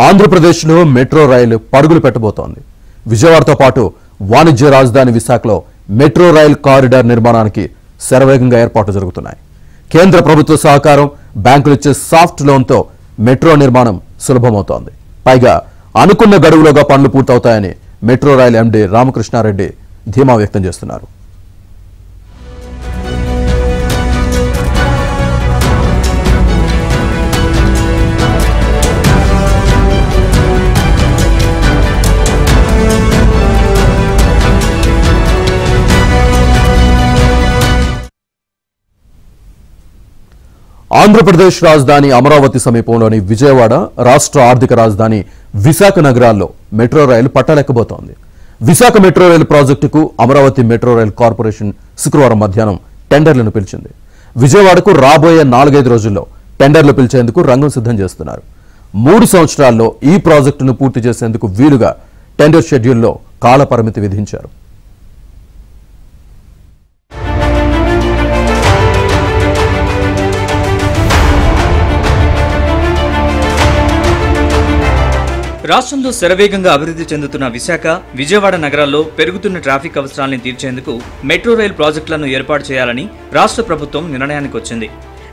ఆంధ్రప్రదేశ్లో మెట్రో రైలు పరుగులు పెట్టబోతోంది. విజయవాడతో పాటు వాణిజ్య రాజధాని విశాఖలో మెట్రో రైల్ కారిడార్ నిర్మాణానికి శరవేగంగా ఏర్పాట్లు జరుగుతున్నాయి. కేంద్ర ప్రభుత్వ సహకారం, బ్యాంకులు ఇచ్చే సాఫ్ట్ లోన్తో మెట్రో నిర్మాణం సులభమవుతోంది. పైగా అనుకున్న గడువులోగా పనులు పూర్తవుతాయని మెట్రో రైల్ ఎండీ రామకృష్ణారెడ్డి ధీమా వ్యక్తం చేస్తున్నారు. ఆంధ్రప్రదేశ్ రాజధాని అమరావతి సమీపంలోని విజయవాడ, రాష్ట్ర ఆర్థిక రాజధాని విశాఖ నగరాల్లో మెట్రో రైలు పట్టాలెక్కబోతోంది. విశాఖ మెట్రో రైలు ప్రాజెక్టుకు అమరావతి మెట్రో రైల్ కార్పొరేషన్ శుక్రవారం మధ్యాహ్నం టెండర్లను పిలిచింది. విజయవాడకు రాబోయే 4-5 రోజుల్లో టెండర్లు పిలిచేందుకు రంగం సిద్ధం చేస్తున్నారు. 3 సంవత్సరాల్లో ఈ ప్రాజెక్టును పూర్తి చేసేందుకు వీలుగా టెండర్ షెడ్యూల్లో కాల పరిమితి విధించారు. రాష్ట్రంలో శరవేగంగా అభివృద్ధి చెందుతున్న విశాఖ, విజయవాడ నగరాల్లో పెరుగుతున్న ట్రాఫిక్ అవసరాలను తీర్చేందుకు మెట్రో రైల్ ప్రాజెక్టులను ఏర్పాటు చేయాలని రాష్ట్ర ప్రభుత్వం నిర్ణయానికి వచ్చింది.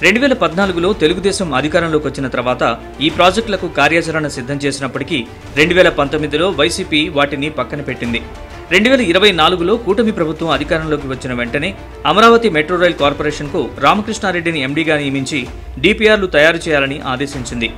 2014లో తెలుగుదేశం అధికారంలోకి వచ్చిన తర్వాత ఈ ప్రాజెక్టులకు కార్యాచరణ సిద్ధం చేసినప్పటికీ 2019లో వైసీపీ వాటిని పక్కన పెట్టింది. 2024లో కూటమి ప్రభుత్వం అధికారంలోకి వచ్చిన వెంటనే అమరావతి మెట్రో రైల్ కార్పొరేషన్కు రామకృష్ణారెడ్డిని ఎండీగా నియమించి డిపిఆర్లు తయారు చేయాలని ఆదేశించింది.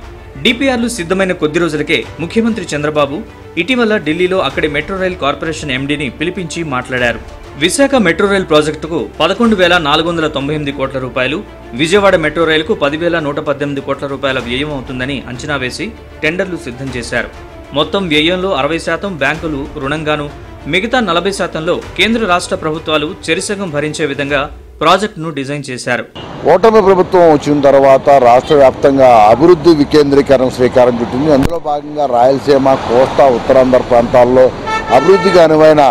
డిపిఆర్లు సిద్ధమైన కొద్ది రోజులకే ముఖ్యమంత్రి చంద్రబాబు ఇటీవల ఢిల్లీలో అక్కడి మెట్రో రైల్ కార్పొరేషన్ ఎండీని పిలిపించి మాట్లాడారు. విశాఖ మెట్రో రైల్ ప్రాజెక్టుకు 11,498 కోట్ల రూపాయలు, విజయవాడ మెట్రో రైలుకు 10,118 కోట్ల రూపాయల వ్యయం అవుతుందని అంచనా వేసి టెండర్లు సిద్ధం చేశారు. మొత్తం వ్యయంలో 60% బ్యాంకులు రుణంగాను, మిగతా 40%లో కేంద్ర రాష్ట్ర ప్రభుత్వాలు చెరిసగం భరించే విధంగా ప్రాజెక్టును డిజైన్ చేశారు. ఓటమి ప్రభుత్వం వచ్చిన తర్వాత రాష్ట్ర వ్యాప్తంగా అభివృద్ధి వికేంద్రీకరణ శ్రీకారం చుట్టింది. అందులో భాగంగా రాయలసీమ, కోస్తా, ఉత్తరాంధ్ర ప్రాంతాల్లో అభివృద్ధికి అనువైన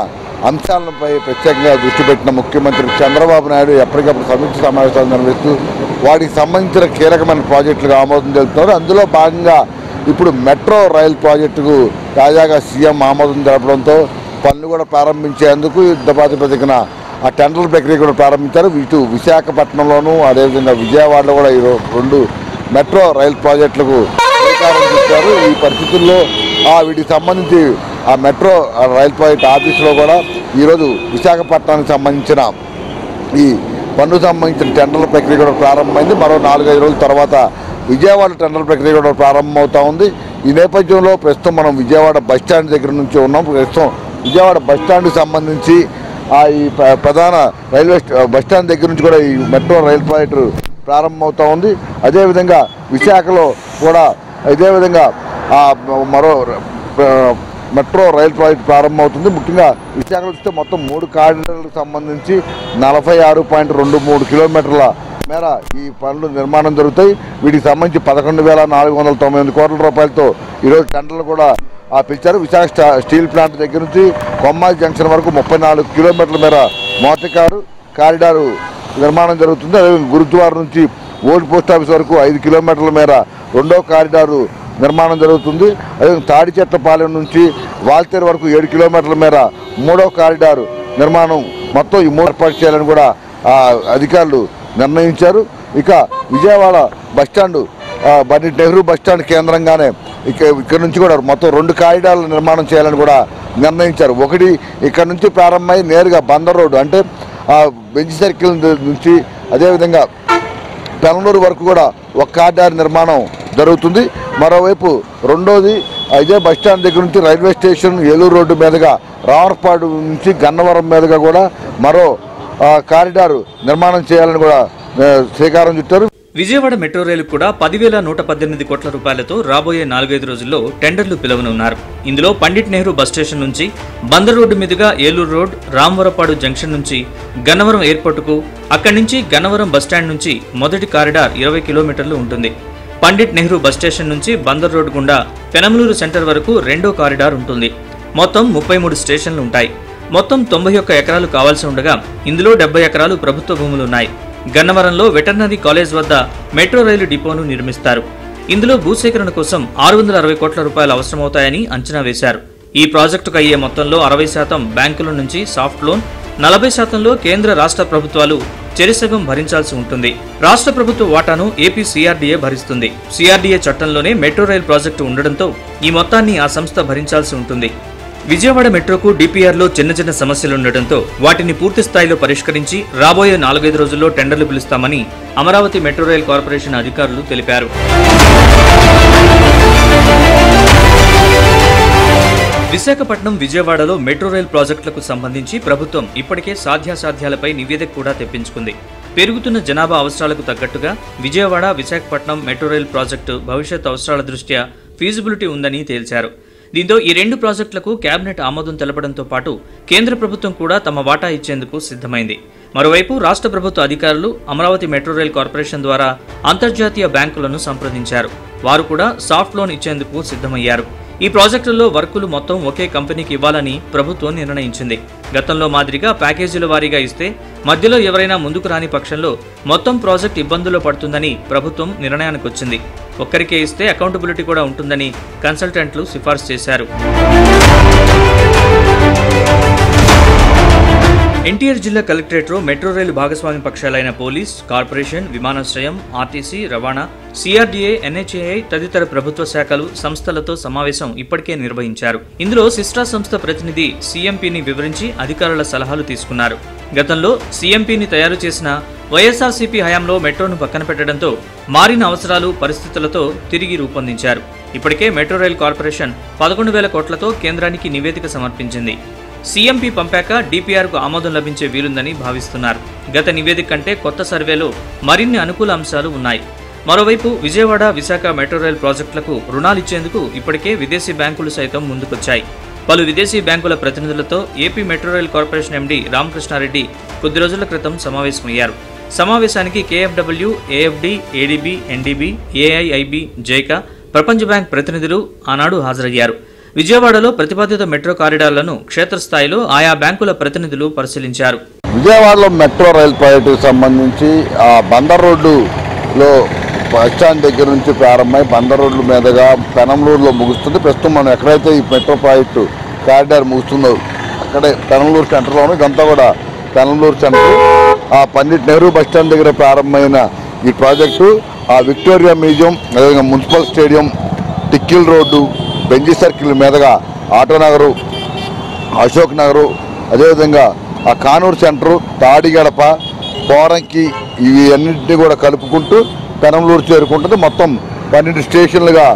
అంశాలపై ప్రత్యేకంగా దృష్టి పెట్టిన ముఖ్యమంత్రి చంద్రబాబు నాయుడు ఎప్పటికప్పుడు సమీక్ష సమావేశాలు నిర్వహిస్తూ వాటికి సంబంధించిన కీలకమైన ప్రాజెక్టులకు ఆమోదం తెలుపుతున్నారు. అందులో భాగంగా ఇప్పుడు మెట్రో రైల్ ప్రాజెక్టుకు తాజాగా సీఎం ఆమోదం తెలపడంతో పనులు కూడా ప్రారంభించేందుకు యుద్ధ ప్రాతిపదికన ఆ టెండర్ ప్రక్రియ కూడా ప్రారంభించారు. ఇటు విశాఖపట్నంలోనూ అదేవిధంగా విజయవాడలో కూడా ఈ 2 మెట్రో రైల్ ప్రాజెక్టులకు శ్రీకారం చుట్టారు. ఈ పరిస్థితుల్లో వీటికి సంబంధించి ఆ మెట్రో రైల్ ప్రాజెక్ట్ ఆఫీసులో కూడా ఈరోజు విశాఖపట్నానికి సంబంధించిన ఈ పన్ను సంబంధించిన టెండర్ల ప్రక్రియ కూడా ప్రారంభమైంది. మరో 4-5 రోజుల తర్వాత విజయవాడ టెండర్ ప్రక్రియ కూడా ప్రారంభమవుతూ ఉంది. ఈ నేపథ్యంలో ప్రస్తుతం మనం విజయవాడ బస్టాండ్ దగ్గర నుంచి ఉన్నాం. ప్రస్తుతం విజయవాడ బస్టాండ్కి సంబంధించి ఈ ప్రధాన రైల్వే బస్టాండ్ దగ్గర నుంచి కూడా ఈ మెట్రో రైల్ ప్రాజెక్టు ప్రారంభమవుతూ ఉంది. అదేవిధంగా విశాఖలో కూడా ఇదే విధంగా మరో మెట్రో రైల్ ప్రాజెక్టు ప్రారంభమవుతుంది. ముఖ్యంగా విశాఖలో చూస్తే మొత్తం 3 కారిడార్లకు సంబంధించి 46.23 కిలోమీటర్ల మేర ఈ పనులు నిర్మాణం జరుగుతాయి. వీటికి సంబంధించి 11,498 కోట్ల రూపాయలతో ఈరోజు టెండర్లు కూడా పిలిచారు. విశాఖ స్టీల్ ప్లాంట్ దగ్గర నుంచి కొమ్మాయి జంక్షన్ వరకు 34 కిలోమీటర్ల మేర మొదటి కారిడారు నిర్మాణం జరుగుతుంది. అదేవిధంగా గురుద్వార నుంచి ఓల్డ్ పోస్ట్ ఆఫీస్ వరకు 5 కిలోమీటర్ల మేర 2వ కారిడారు నిర్మాణం జరుగుతుంది. అదేవిధంగా తాడిచెట్లపాలెం నుంచి వాల్తేరు వరకు 7 కిలోమీటర్ల మేర 3వ కారిడారు నిర్మాణం మొత్తం ఈ 3 ఏర్పాటు చేయాలని కూడా అధికారులు నిర్ణయించారు. ఇక విజయవాడ బస్టాండు బండిట్ నెహ్రూ బస్టాండ్ కేంద్రంగానే ఇక్కడ నుంచి కూడా మొత్తం 2 కారిడార్ల నిర్మాణం చేయాలని కూడా నిర్ణయించారు. ఒకటి ఇక్కడ నుంచి ప్రారంభమై నేరుగా బందర్ రోడ్డు అంటే బెంచ్ సర్కిల్ నుంచి అదేవిధంగా పెనలూరు వరకు కూడా 1 కారిడార్ నిర్మాణం జరుగుతుంది. మరోవైపు రెండోది ఇదే బస్టాండ్ దగ్గర నుంచి రైల్వే స్టేషన్ ఏలూరు రోడ్డు మీదుగా రావర్పాడు నుంచి గన్నవరం మీదుగా కూడా మరో కారిడారు నిర్మాణం చేయాలని కూడా శ్రీకారం చుట్టారు. విజయవాడ మెట్రో రైలు కూడా 10,118 కోట్ల రూపాయలతో రాబోయే 4-5 రోజుల్లో టెండర్లు పిలవనున్నారు. ఇందులో పండిట్ నెహ్రూ బస్ స్టేషన్ నుంచి బందర్ రోడ్డు మీదుగా ఏలూరు రోడ్, రామవరపాడు జంక్షన్ నుంచి గన్నవరం ఎయిర్పోర్టుకు, అక్కడి నుంచి గన్నవరం బస్టాండ్ నుంచి మొదటి కారిడార్ 20 కిలోమీటర్లు ఉంటుంది. పండిట్ నెహ్రూ బస్ స్టేషన్ నుంచి బందర్ రోడ్డు గుండా పెనమలూరు సెంటర్ వరకు 2వ కారిడార్ ఉంటుంది. మొత్తం 33 స్టేషన్లు ఉంటాయి. మొత్తం 91 ఎకరాలు కావాల్సి ఉండగా ఇందులో 70 ఎకరాలు ప్రభుత్వ భూములున్నాయి. గన్నవరంలో వెటర్నరీ కాలేజ్ వద్ద మెట్రో రైలు డిపోను నిర్మిస్తారు. ఇందులో భూసేకరణ కోసం 660 కోట్ల రూపాయలు అవసరమవుతాయని అంచనా వేశారు. ఈ ప్రాజెక్టుకు అయ్యే మొత్తంలో 60% బ్యాంకుల నుంచి సాఫ్ట్ లోన్, 40%లో కేంద్ర రాష్ట్ర ప్రభుత్వాలు చెరిసగం భరించాల్సి ఉంటుంది. రాష్ట్ర ప్రభుత్వ వాటాను ఏపీ సిఆర్డీఏ భరిస్తుంది. సిఆర్డీఏ చట్టంలోనే మెట్రో రైల్ ప్రాజెక్టు ఉండడంతో ఈ మొత్తాన్ని ఆ సంస్థ భరించాల్సి ఉంటుంది. విజయవాడ మెట్రోకు డిపిఆర్లో చిన్న సమస్యలుండటంతో వాటిని పూర్తి స్థాయిలో పరిష్కరించి రాబోయే 4-5 రోజుల్లో టెండర్లు పిలుస్తామని అమరావతి మెట్రో రైల్ కార్పొరేషన్ అధికారులు తెలిపారు. విశాఖపట్నం, విజయవాడలో మెట్రో రైల్ ప్రాజెక్టులకు సంబంధించి ప్రభుత్వం ఇప్పటికే సాధ్యాసాధ్యాలపై నివేదిక కూడా తెప్పించుకుంది. పెరుగుతున్న జనాభా అవసరాలకు తగ్గట్టుగా Vijayawada, Visakhapatnam metro rail project భవిష్యత్ అవసరాల దృష్ట్యా ఫీజిబిలిటీ ఉందని తేల్చారు. దీంతో ఈ 2 ప్రాజెక్టులకు కేబినెట్ ఆమోదం తెలపడంతో పాటు కేంద్ర ప్రభుత్వం కూడా తమ వాటా ఇచ్చేందుకు సిద్ధమైంది. మరోవైపు రాష్ట్ర ప్రభుత్వ అధికారులు అమరావతి మెట్రో రైల్ కార్పొరేషన్ ద్వారా అంతర్జాతీయ బ్యాంకులను సంప్రదించారు. వారు కూడా సాఫ్ట్ లోన్ ఇచ్చేందుకు సిద్ధమయ్యారు. ఈ ప్రాజెక్టుల్లో వర్కులు మొత్తం ఒకే కంపెనీకి ఇవ్వాలని ప్రభుత్వం నిర్ణయించింది. గతంలో మాదిరిగా ప్యాకేజీల వారీగా ఇస్తే మధ్యలో ఎవరైనా ముందుకు రాని పక్షంలో మొత్తం ప్రాజెక్ట్ ఇబ్బందుల్లో పడుతుందని ప్రభుత్వం నిర్ణయానికి వచ్చింది. ఒక్కరికే ఇస్తే అకౌంటబిలిటీ కూడా ఉంటుందని కన్సల్టెంట్లు సిఫార్సు చేశారు. ఎన్టీఆర్ జిల్లా కలెక్టరేట్లో మెట్రో రైలు భాగస్వామి పక్షాలైన పోలీస్, కార్పొరేషన్, విమానాశ్రయం, ఆర్టీసీ, రవాణా, సిఆర్డీఏ, ఎన్హెచ్ఏఐ తదితర ప్రభుత్వ శాఖలు, సంస్థలతో సమావేశం ఇప్పటికే నిర్వహించారు. ఇందులో సిస్ట్రా సంస్థ ప్రతినిధి సీఎంపీని వివరించి అధికారుల సలహాలు తీసుకున్నారు. గతంలో సీఎంపీని తయారు చేసిన వైఎస్ఆర్సీపీ హయాంలో మెట్రోను పక్కన పెట్టడంతో మారిన అవసరాలు, పరిస్థితులతో తిరిగి రూపొందించారు. ఇప్పటికే మెట్రో రైల్ కార్పొరేషన్ 11,000 కోట్లతో కేంద్రానికి నివేదిక సమర్పించింది. సీఎంపీ పంపాక డిపిఆర్కు ఆమోదం లభించే వీలుందని భావిస్తున్నారు. గత నివేదిక కంటే కొత్త సర్వేలో మరిన్ని అనుకూల అంశాలు ఉన్నాయి. మరోవైపు విజయవాడ, విశాఖ మెట్రో రైల్ ప్రాజెక్టులకు రుణాలిచ్చేందుకు ఇప్పటికే విదేశీ బ్యాంకులు సైతం ముందుకొచ్చాయి. పలు విదేశీ బ్యాంకుల ప్రతినిధులతో AP metro rail corporation MD Ramakrishna Reddy కొద్ది రోజుల క్రితం సమావేశమయ్యారు. సమావేశానికి కేఎఫ్డబ్ల్యూ, AFD, ADB, NDB, AIIB, JICA, ప్రపంచ బ్యాంక్ ప్రతినిధులు ఆనాడు హాజరయ్యారు. విజయవాడలో ప్రతిపాదిత మెట్రో కారిడార్లను క్షేత్రస్థాయిలో ఆయా బ్యాంకుల ప్రతినిధులు పరిశీలించారు. విజయవాడలో మెట్రో రైల్ ప్రాజెక్టుకు సంబంధించి బందర్ రోడ్డులో బస్టాండ్ దగ్గర నుంచి ప్రారంభమై బందర్ రోడ్ల మీదుగా పెనంలూరులో ముగుస్తుంది. ప్రస్తుతం మనం ఎక్కడైతే ఈ మెట్రో ప్రాజెక్టు కారిడార్ ముగుస్తుందో అక్కడే పెనంలూరు సెంటర్లోనే, ఇదంతా కూడా పెనంలూరు సెంటర్. పండిట్ నెహ్రూ బస్టాండ్ దగ్గర ప్రారంభమైన ఈ ప్రాజెక్టు విక్టోరియా మ్యూజియం, అదేవిధంగా municipal stadium, Tikkle road, Benz circle మీదుగా ఆటోనగరు, అశోక్ నగరు, అదేవిధంగా కానూరు సెంటరు, తాడిగడప, పోరంకి, ఇవి అన్నింటినీ కూడా కలుపుకుంటూ పెనంలూరు చేరుకుంటుంది. మొత్తం 12 స్టేషన్లుగా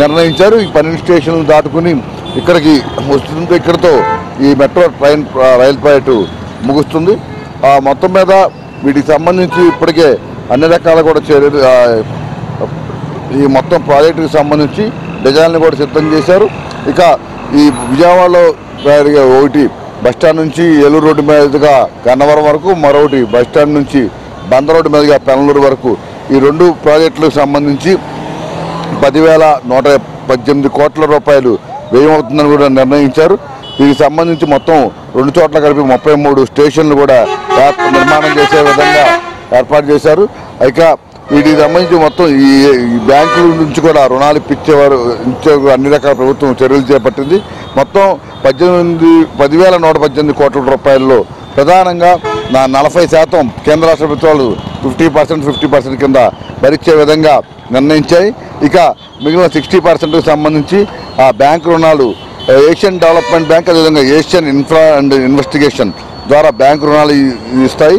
నిర్ణయించారు. ఈ 12 స్టేషన్లు దాటుకుని ఇక్కడికి వస్తుంది. ఇక్కడితో ఈ మెట్రో రైల్ ప్రాజెక్టు ముగుస్తుంది. మొత్తం మీద వీటికి సంబంధించి ఇప్పటికే అన్ని రకాల కూడా ఈ మొత్తం ప్రాజెక్టుకి సంబంధించి డిజైన్లు కూడా సిద్ధం చేశారు. ఇక ఈ విజయవాడలో ఒకటి బస్టాండ్ నుంచి ఏలూరు రోడ్డు మీదుగా గన్నవరం వరకు, మరొకటి బస్టాండ్ నుంచి బందర్ రోడ్డు మీదుగా పెనంలూరు వరకు ఈ 2 ప్రాజెక్టులకు సంబంధించి 10,118 కోట్ల రూపాయలు వ్యయమవుతుందని కూడా నిర్ణయించారు. దీనికి సంబంధించి మొత్తం 2 చోట్ల కలిపి 33 స్టేషన్లు కూడా నిర్మాణం చేసే విధంగా ఏర్పాటు చేశారు. ఇక వీటికి సంబంధించి మొత్తం ఈ బ్యాంకుల నుంచి కూడా రుణాలు ఇప్పించేవారు అన్ని రకాల ప్రభుత్వం చర్యలు చేపట్టింది. మొత్తం 10,118 కోట్ల రూపాయల్లో ప్రధానంగా 40% కేంద్ర రాష్ట్ర ప్రభుత్వాలు 50% కింద భరించే విధంగా నిర్ణయించాయి. ఇక మిగిలిన 60%కు సంబంధించి ఆ బ్యాంకు రుణాలు ఏషియన్ డెవలప్మెంట్ బ్యాంక్, అదేవిధంగా ఏషియన్ ఇన్ఫ్రా అండ్ ఇన్వెస్టిగేషన్ ద్వారా బ్యాంకు రుణాలు ఇస్తాయి.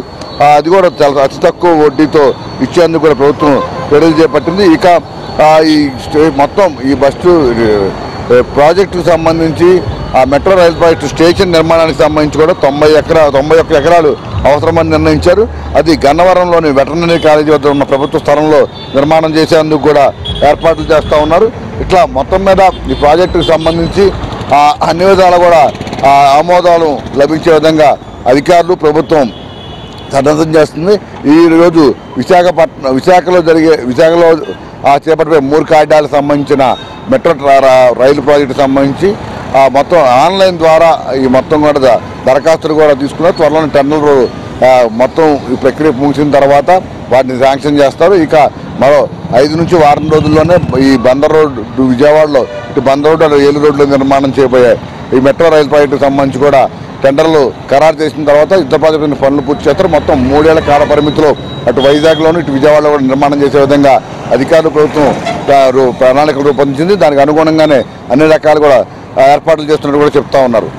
అది కూడా చాలా అతి తక్కువ వడ్డీతో ఇచ్చేందుకు కూడా ప్రభుత్వం చర్యలు చేపట్టింది. ఇక ఈ మొత్తం ఈ బస్సు ప్రాజెక్టుకు సంబంధించి ఆ మెట్రో రైల్ ప్రాజెక్టు స్టేషన్ నిర్మాణానికి సంబంధించి కూడా 91 ఎకరాలు అవసరమని నిర్ణయించారు. అది గన్నవరంలోని వెటర్నరీ కాలేజీ వద్ద ఉన్న ప్రభుత్వ స్థలంలో నిర్మాణం చేసేందుకు కూడా ఏర్పాట్లు చేస్తూ ఉన్నారు. ఇట్లా మొత్తం మీద ఈ ప్రాజెక్టుకు సంబంధించి అన్ని విధాలు కూడా ఆమోదాలు లభించే విధంగా అధికారులు, ప్రభుత్వం సన్నద్ధం చేస్తుంది. ఈరోజు విశాఖలో చేపట్టే 3 కారిడార్లకు సంబంధించిన మెట్రో రైలు ప్రాజెక్టుకు సంబంధించి మొత్తం ఆన్లైన్ ద్వారా ఈ మొత్తం కూడా దరఖాస్తులు కూడా తీసుకున్నారు. త్వరలో టెండర్లు మొత్తం ఈ ప్రక్రియ ముగిసిన తర్వాత వాటిని శాంక్షన్ చేస్తారు. ఇక మరో 5 నుంచి వారం రోజుల్లోనే ఈ బందర్ రోడ్డు విజయవాడలో ఇటు బందర్ రోడ్డు అటు ఏలూరు రోడ్లో నిర్మాణం చేయబోయాయి. ఈ మెట్రో రైలు ప్రాజెక్టుకు సంబంధించి కూడా టెండర్లు ఖరారు చేసిన తర్వాత యుద్ధ ప్రాజెక్టు పనులు పూర్తి చేస్తారు. మొత్తం 3 ఏళ్ల కాల పరిమితిలో అటు వైజాగ్లోను ఇటు విజయవాడలో కూడా నిర్మాణం చేసే విధంగా అధికారులు ప్రభుత్వం ప్రణాళికలు రూపొందించింది. దానికి అనుగుణంగానే అన్ని రకాలు కూడా ఏర్పాట్లు చేస్తున్నట్టు కూడా చెప్తా ఉన్నారు.